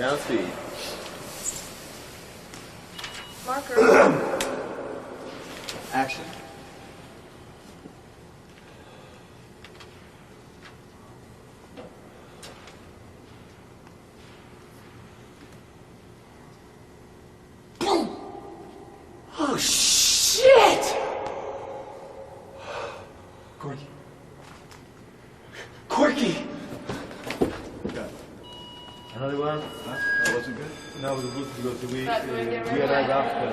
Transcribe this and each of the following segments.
Sound speed. Marker. Action. Oh, shit! Corky. Corky! Another one? That wasn't good? No, it was good because we Get ready. arrived after.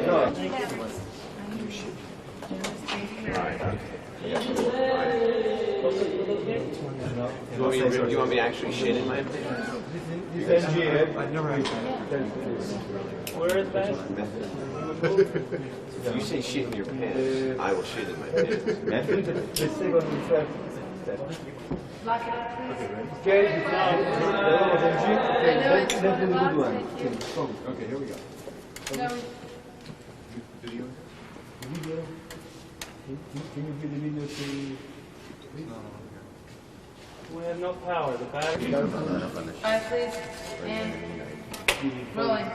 No. Do you want me to actually shit in my pants? This NG, I've never had where is that? If you say shit in your pants, I will shit in my pants. The second step. Lock it up, please. Okay, let's do the good one. Okay, here we go. No, Video? Video. Can you give the video to... We have no power. The battery. all right, please. And rolling.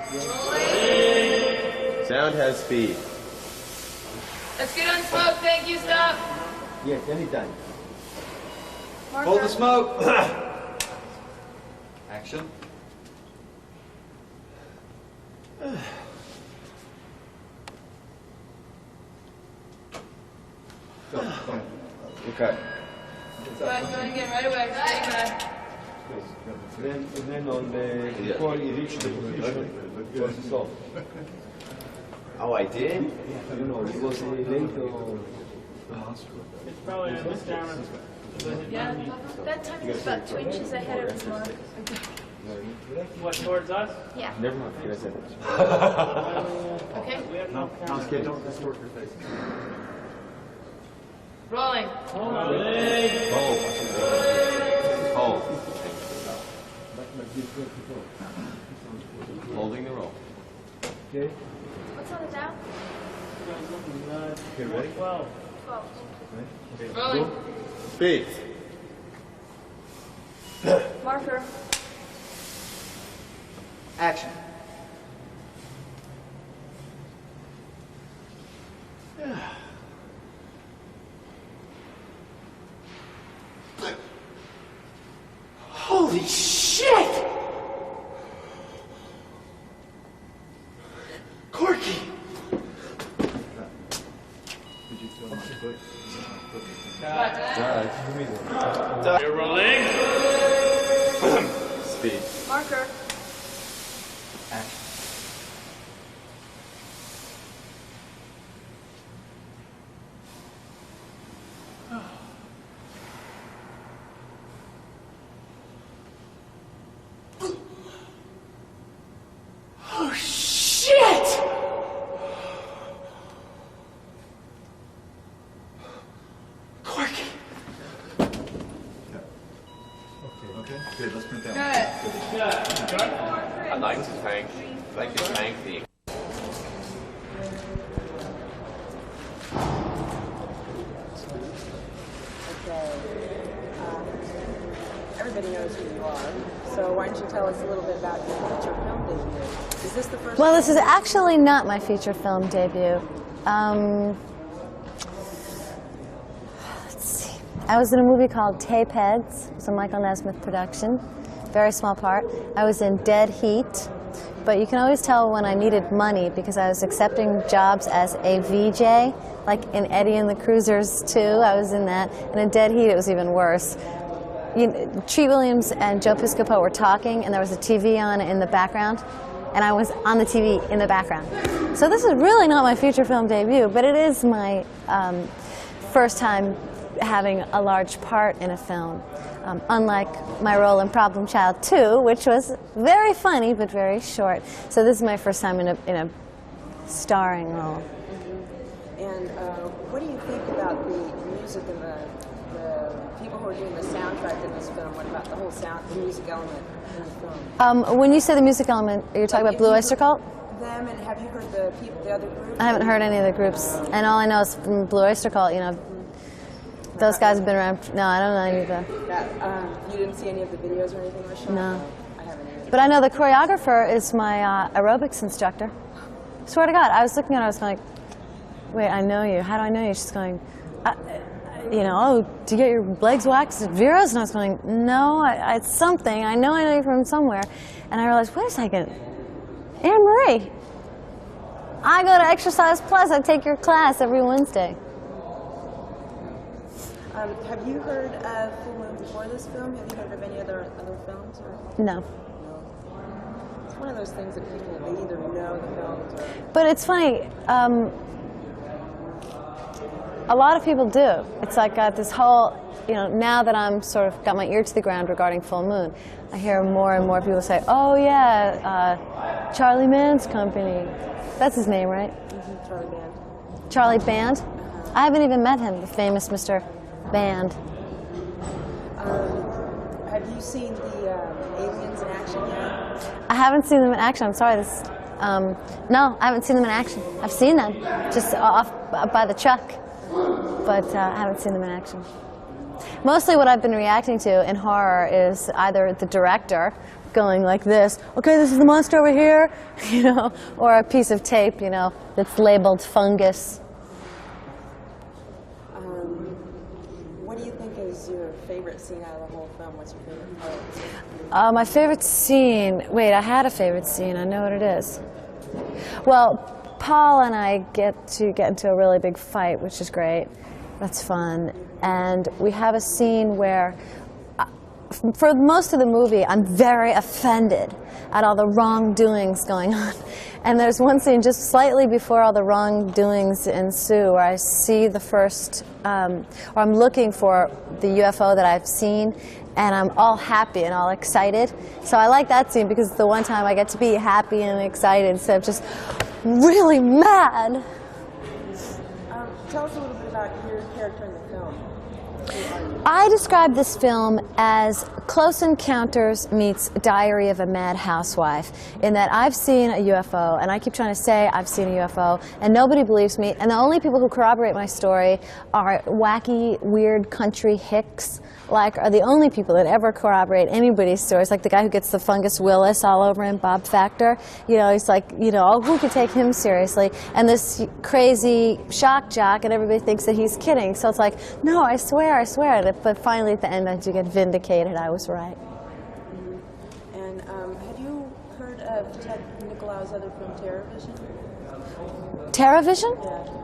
Sound has speed. Let's get on smoke. Thank you. Stop. Yes, anytime. Marker. Hold the smoke! Action. Okay. Go ahead again right away. Stay back. Then on the, before you reach the position, it was stop. Oh, I did? I don't know, it was late or... It's probably in this camera. Yeah. That time is about 2 inches ahead of the mark. What, towards us? Yeah. Never mind. You guys said Okay. We have no camera. Okay, don't distort your face. Rolling. Hold. Holding the roll. Okay? What's on the down? Okay, ready? 12. 12. Rolling. Speed. Marker. Action. Holy shit! Corky! Did you feel my foot? You're rolling. Speed. Marker. Action. Oh shit! Corky! Okay, good, let's print Good. that. I'd like to thank the Everybody knows who you are. So why don't you tell us a little bit about your feature film debut? Is this the first? Well, this is actually not my feature film debut. Let's see. I was in a movie called Tape Heads. It was a Michael Nesmith production. Very small part. I was in Dead Heat. But you can always tell when I needed money because I was accepting jobs as a VJ, like in Eddie and the Cruisers too. I was in that. And in Dead Heat, it was even worse. Treat Williams and Joe Piscopo were talking, and there was a TV on in the background, and I was on the TV in the background. So this is really not my feature film debut, but it is my first time having a large part in a film, unlike my role in Problem Child 2, which was very funny but very short. So this is my first time in a starring role. And what do you think about the music and the people who are doing the soundtrack in this film? What about the whole sound, the music element in the film? When you say the music element, you're talking about Blue Oyster Cult? Them, and have you heard the people, the other groups? I haven't heard any of the groups, and all I know is from Blue Oyster Cult. You know, those guys have been around. No, I don't know any of the. You didn't see any of the videos or anything, Michelle? No. I But I know the choreographer is my aerobics instructor. Swear to God, I was looking at her, I was going, wait, I know you. How do I know you? She's going, you know, oh, do you get your legs waxed at Vera's? And I was going, no, it's something. I know you from somewhere. And I realized, wait a second, Anne Marie. I go to Exercise Plus. I take your class every Wednesday. Have you heard of Full Moon before this film? Have you heard of any other films? Or? No. It's one of those things that people, they either know the films or... But it's funny, a lot of people do. It's like this whole, you know, now that I'm sort of got my ear to the ground regarding Full Moon, I hear more and more people say, oh yeah, Charlie Mann's company. That's his name, right? Mm-hmm, Charlie Band. Charlie Band? I haven't even met him, the famous Mr. Band. Have you seen the aliens in action yet? I haven't seen them in action. I'm sorry. No, I haven't seen them in action. I've seen them just off by the truck, but I haven't seen them in action. Mostly what I've been reacting to in horror is either the director going like this, okay, this is the monster over here, you know, or a piece of tape, you know, that's labeled fungus. What do you think is your favorite scene out of the whole film? What's your favorite part? My favorite scene, wait, I had a favorite scene, I know what it is. Well, Paul and I get into a really big fight, which is great. That's fun. And we have a scene where, for most of the movie, I'm very offended at all the wrongdoings going on. And there's one scene just slightly before all the wrongdoings ensue where I see the first, or I'm looking for the UFO that I've seen, and I'm all happy and all excited. So I like that scene because it's the one time I get to be happy and excited instead of just really mad. Tell us a little bit about your character in the film. I describe this film as Close Encounters meets Diary of a Mad Housewife, in that I've seen a UFO, and I keep trying to say I've seen a UFO, and nobody believes me, and the only people who corroborate my story are wacky, weird country hicks, like, are the only people that ever corroborate anybody's stories, like the guy who gets the fungus Willis all over him, Bob Factor. You know, he's like, you know, who could take him seriously? And this crazy shock jock, and everybody thinks that he's kidding. So it's like, no, I swear, I swear. But finally, at the end, I do get vindicated. I was right. And have you heard of Ted Nicolaou's other film, Terrorvision? Terrorvision? Yeah.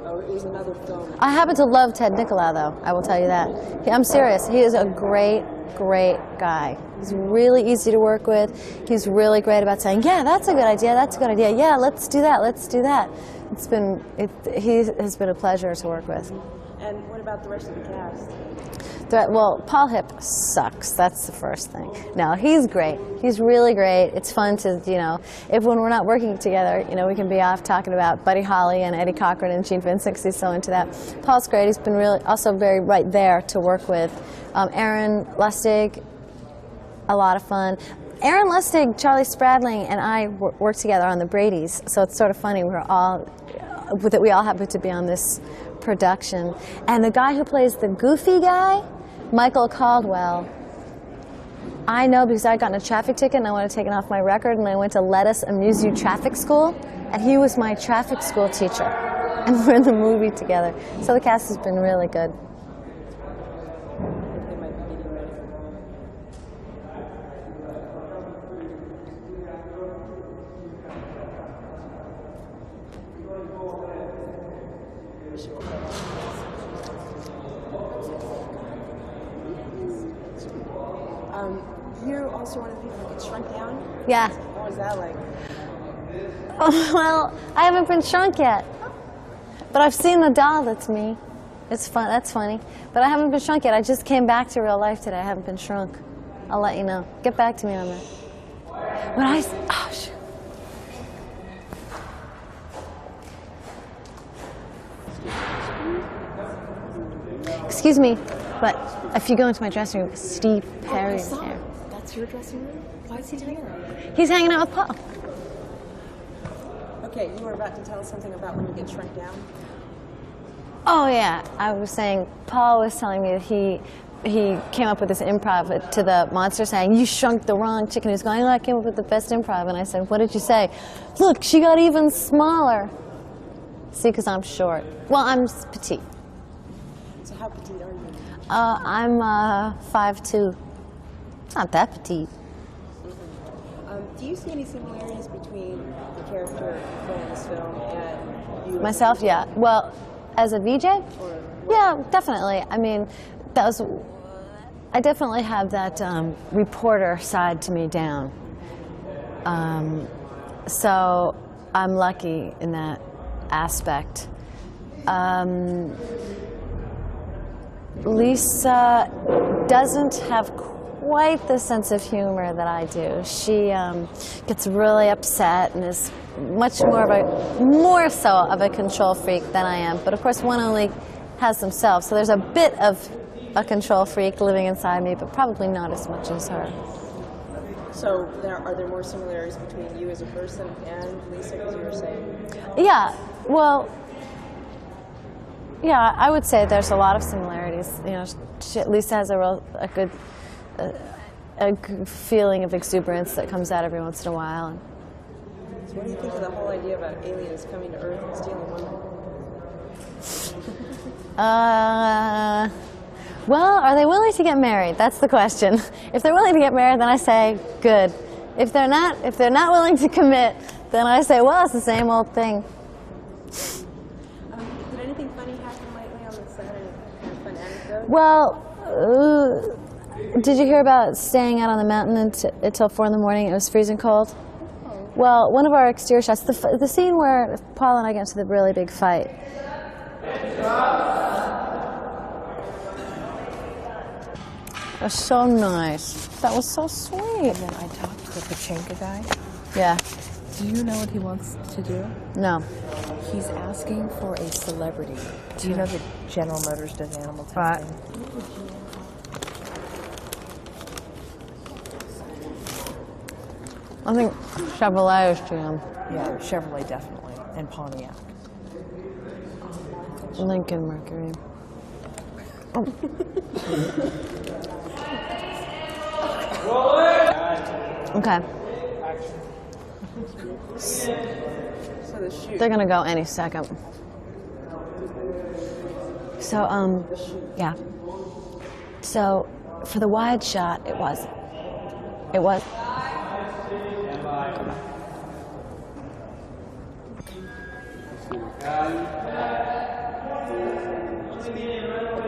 Oh, it was another film. I happen to love Ted Nicolaou, though. I will tell you that. I'm serious. He is a great, great guy. He's really easy to work with. He's really great about saying, yeah, that's a good idea. That's a good idea. Yeah, let's do that. Let's do that. He has been a pleasure to work with. And what about the rest of the cast? Well, Paul Hipp sucks. That's the first thing. No, he's great. He's really great. It's fun to, you know, if when we're not working together, you know, we can be off talking about Buddy Holly and Eddie Cochran and Gene Vincent, because he's so into that. Paul's great. He's been really also very right there to work with. Aaron Lustig, a lot of fun. Aaron Lustig, Charlie Spradling, and I worked together on the Brady's, so it's sort of funny. We all happen to be on this production. And the guy who plays the goofy guy, Michael Caldwell, I know because I got in a traffic ticket and I wanted to take it off my record, and I went to Let Us Amuse You Traffic School, and he was my traffic school teacher. And we're in the movie together. So the cast has been really good. They might be getting ready for home. You're also one of the people that gets shrunk down? Yeah. What was that like? Oh, well, I haven't been shrunk yet. But I've seen the doll that's me. It's fun. That's funny. But I haven't been shrunk yet. I just came back to real life today. I haven't been shrunk. I'll let you know. Get back to me on that. Oh, shoot. Excuse me, but if you go into my dressing room, Steve Perry's here. That's your dressing room? Why is he doing that? He's hanging out with Paul. Okay, you were about to tell us something about when you get shrunk down? Oh, yeah. I was saying, Paul was telling me that he he came up with this improv to the monster saying, "You shrunk the wrong chicken." He was going, "Oh, I came up with the best improv." And I said, "What did you say?" "Look, she got even smaller." See, because I'm short. Well, I'm petite. So how petite are you? I'm 5'2". Not that petite. Do you see any similarities between the character you play in this film and you? Myself, yeah. Well, as a VJ? Yeah, definitely. I mean, I definitely have that reporter side to me down. So I'm lucky in that aspect. Lisa doesn't have quite the sense of humor that I do. She gets really upset and is much more so of a control freak than I am. But of course, one only has themselves, so there's a bit of a control freak living inside me, but probably not as much as her. So are there more similarities between you as a person and Lisa, as you were saying? Yeah, well, yeah, I would say there's a lot of similarities. You know, Lisa has a good feeling of exuberance that comes out every once in a while. So what do you think of the whole idea about aliens coming to Earth and stealing women? Well, are they willing to get married? That's the question. If they're willing to get married, then I say good. If they're not willing to commit, then I say, well, it's the same old thing. Did anything funny happen lately on the set? Any kind of fun anecdote? Well, did you hear about staying out on the mountain until 4 in the morning? It was freezing cold. Well, one of our exterior shots, the scene where Paul and I get into the really big fight. That was so nice. That was so sweet. And then I talked to the Pachinko guy. Yeah. Do you know what he wants to do? No. He's asking for a celebrity. Do you know that General Motors does animal testing? Right. I think Chevrolet is GM. Yeah, Chevrolet definitely, and Pontiac. Lincoln Mercury. Oh. Okay. So the shoot. They're gonna go any second. So, yeah. So, for the wide shot, it was.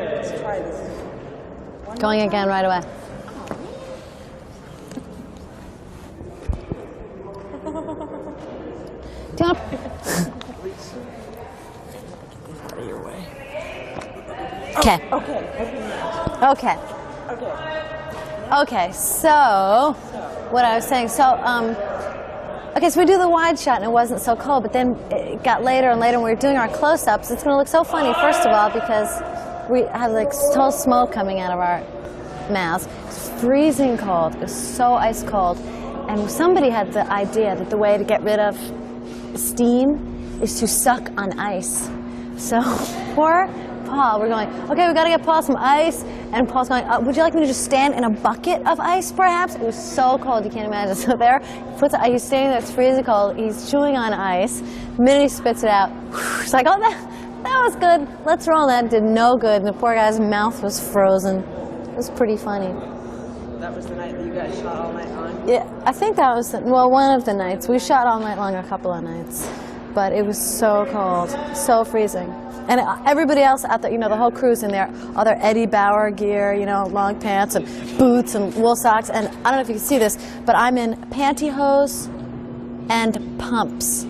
Let's try this. Going again right away. Do you want Out of your way. Okay. Okay. Okay, so what I was saying, okay, so we do the wide shot and it wasn't so cold, but then it got later and later and we were doing our close-ups. It's going to look so funny, first of all, because we have like total smoke coming out of our mouths. It's freezing cold. It was so ice cold. And somebody had the idea that the way to get rid of steam is to suck on ice. So poor Paul, we're going, okay, we got to get Paul some ice. And Paul's going, would you like me to just stand in a bucket of ice, perhaps? It was so cold, you can't imagine. So there, he's standing there, it's freezing cold. He's chewing on ice. The minute he spits it out, it's like, oh, that was good. Let's roll that. It did no good. And the poor guy's mouth was frozen. It was pretty funny. That was the night that you guys shot all night long? Yeah, I think that was, well, one of the nights. We shot all night long a couple of nights. But it was so cold, so freezing. And everybody else out there, you know, the whole crew's in there, all their Eddie Bauer gear, you know, long pants and boots and wool socks. And I don't know if you can see this, but I'm in pantyhose and pumps.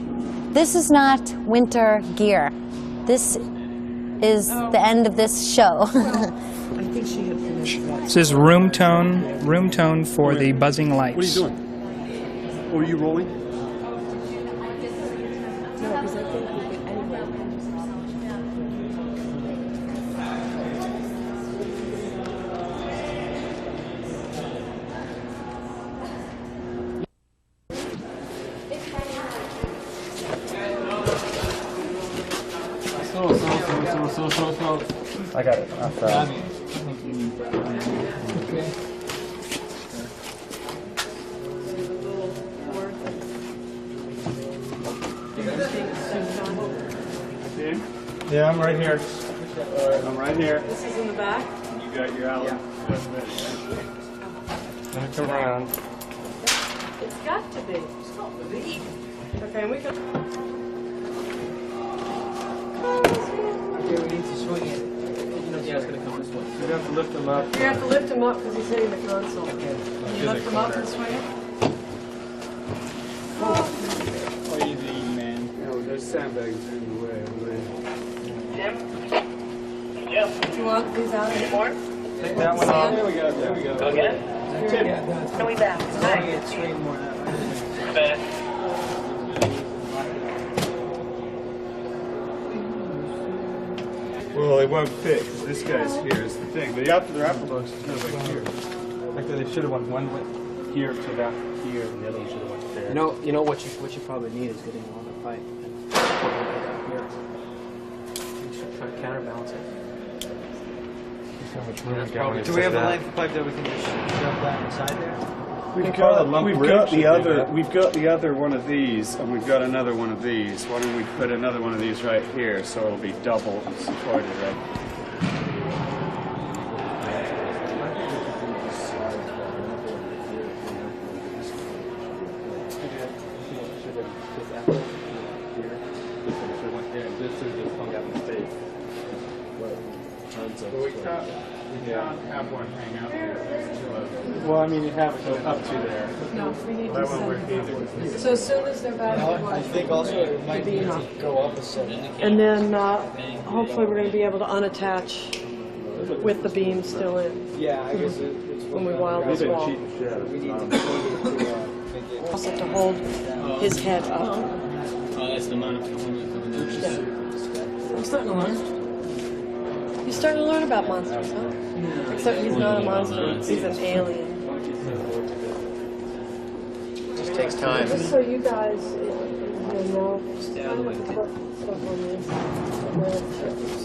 This is not winter gear. This is the end of this show. I think she had finished that. This is room tone for the buzzing lights. What are you doing? Oh, are you rolling? So. I got it. Okay. Yeah, I'm right here. I'm right here. This is in the back? You got your Allen. Come around. It's got to be. It's got to be. Okay, and we can... Okay, we need to swing it. Yeah, it's gonna come this way. You have to lift him up. You have to lift him up because he's hitting the console. Can you lift him up and swing it? Oh, easy, man. Oh, there's sandbags in the way. Do you want these out anymore? Take that one off. There we go. There we go. Go again? Can we back? Swing more Back. Well, it won't fit because this guy's here is the thing. But the upper box is kind of like here. Like they should have went one went here to that here, and the other one should have went there. You know what you probably need is getting along the pipe and putting it down here. You should try to counterbalance it. Do we have a length of pipe that we can just shove that inside there? We've got the other one of these, and we've got another one of these. Why don't we put another one of these right here, so it'll be double supported, right? We can't have one hang out there. Well, I mean, you have it go up to there. No, we need That to won't work send. either. So as soon as they're back, I think also it might need to go up a second. and then hopefully we're going to be able to unattach with the beam still in Yeah, I guess it's when we weld this wall. we need to make it. Also to hold his head up. Oh, that's the mount. I'm starting to learn. You're starting to learn about monsters, huh? Except he's not a monster. He's an alien. Just takes time. Just so you guys know, stuff on this.